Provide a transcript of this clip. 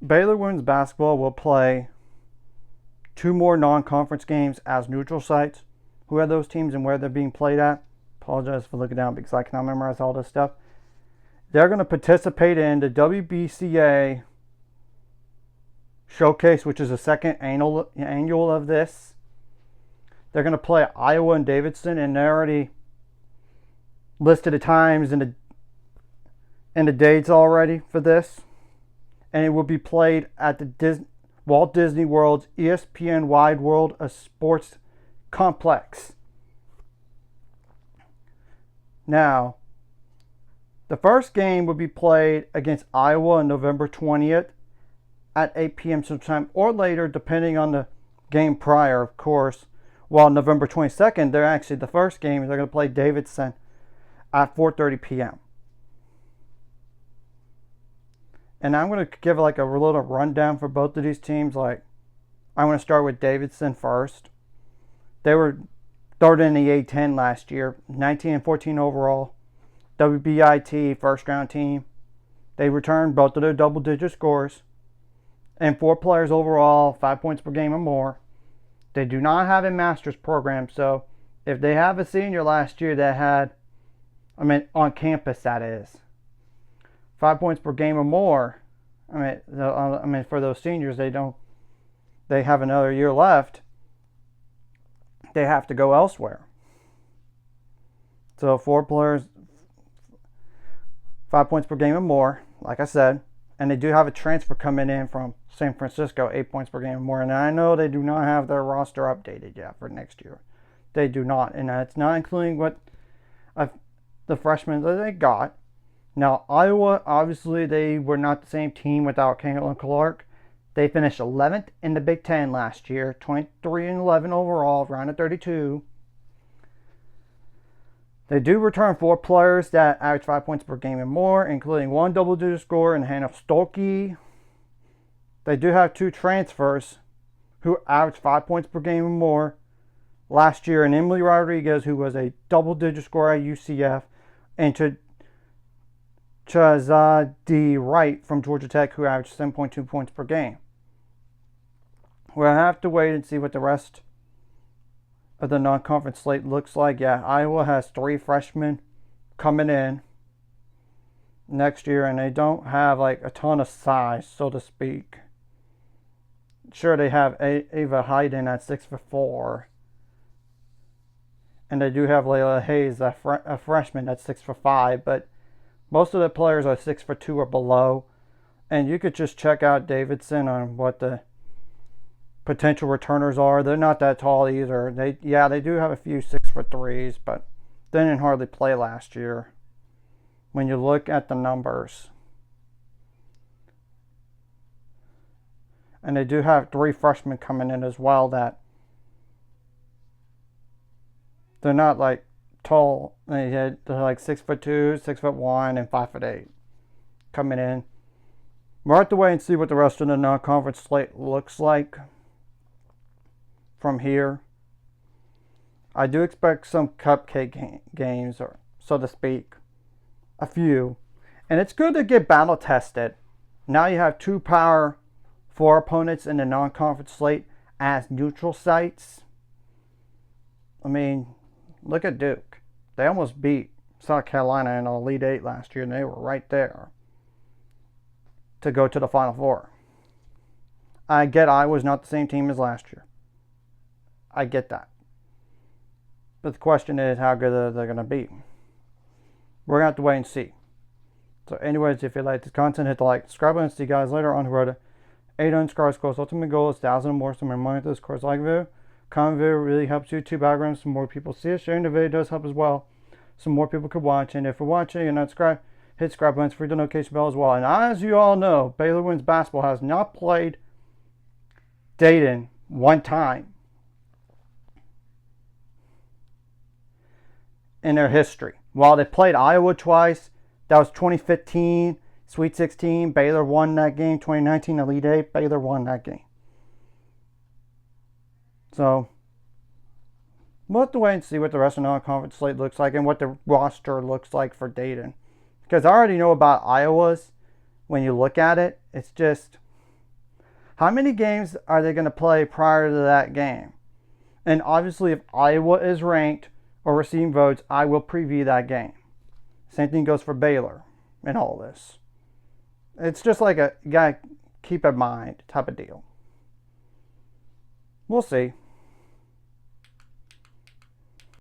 Baylor women's basketball will play two more non-conference games as neutral sites. Who are those teams and where they're being played at? Apologize for looking down because I cannot memorize all this stuff. They're going to participate in the WBCA showcase, which is the second annual of this. They're going to play Iowa and Davidson, and they already listed the times and the dates already for this. And it will be played at the Walt Disney World's ESPN Wide World of Sports Complex. Now, the first game will be played against Iowa on November 20th at 8 p.m. sometime or later, depending on the game prior, of course. While November 22nd, they're actually the first game. They're going to play Davidson at 4:30 p.m. And I'm going to give like a little rundown for both of these teams. Like, I'm going to start with Davidson first. They were started in the A10 last year, 19 and 14 overall. WBIT first round team. They returned both of their double-digit scores. And 4 players overall, 5 points per game or more. They do not have a master's program, so if they have a senior last year that had, on campus that is, 5 points per game or more, for those seniors, they have another year left. They have to go elsewhere. So 4 players, 5 points per game or more, like I said. And they do have a transfer coming in from San Francisco, 8 points per game or more. And I know they do not have their roster updated yet for next year. They do not. And that's not including what the freshmen that they got. Now, Iowa, obviously, they were not the same team without Caitlin Clark. They finished 11th in the Big Ten last year, 23 and 11 overall, round of 32. They do return 4 players that average 5 points per game and more, including 1 double-digit scorer in Hannah Stolke. They do have 2 transfers who average 5 points per game and more last year, and Emily Rodriguez, who was a double-digit scorer at UCF, and Chazadi Wright from Georgia Tech, who averaged 7.2 points per game. We'll have to wait and see what the rest of the non-conference slate looks like. Yeah, Iowa has 3 freshmen coming in next year, and they don't have like a ton of size, so to speak. Sure, they have Ava Hayden at 6'4", and they do have Layla Hayes, a freshman, that's 6'5", but most of the players are 6'2" or below. And you could just check out Davidson on what the potential returners are. They're not that tall either. They do have a few 6'3", but they didn't hardly play last year when you look at the numbers. And they do have 3 freshmen coming in as well that they're not like tall. They're like 6'2", 6'1", and 5'8" coming in. We'll have to wait and see what the rest of the non-conference slate looks like from here. I do expect some cupcake games, or so to speak, a few. And it's good to get battle tested. Now you have 2 Power 4 opponents in the non-conference slate as neutral sites. Look at Duke. They almost beat South Carolina in the Elite 8 last year, and they were right there to go to the Final Four. I get Iowa's not the same team as last year. I get that. But the question is, how good are they going to be? We're going to have to wait and see. So anyways, if you like this content, hit the like, subscribe, and see you guys later on the road to 800 scores. Course ultimate goal is 1,000 or more. So remind this course like video. Comment video really helps YouTube algorithm. Some more people see it. Sharing the video does help as well. So more people could watch. And if you're watching and not subscribed, hit subscribe button for the notification bell as well. And as you all know, Baylor women's basketball has not played Dayton one time in their history. While they played Iowa twice, that was 2015, Sweet 16. Baylor won that game. 2019, Elite 8. Baylor won that game. So, we'll have to wait and see what the rest of the non-conference slate looks like and what the roster looks like for Dayton. Because I already know about Iowa's. When you look at it, it's just How many games are they going to play prior to that game? And obviously, if Iowa is ranked or receiving votes, I will preview that game. Same thing goes for Baylor and all this. It's just like you got to keep in mind type of deal. We'll see.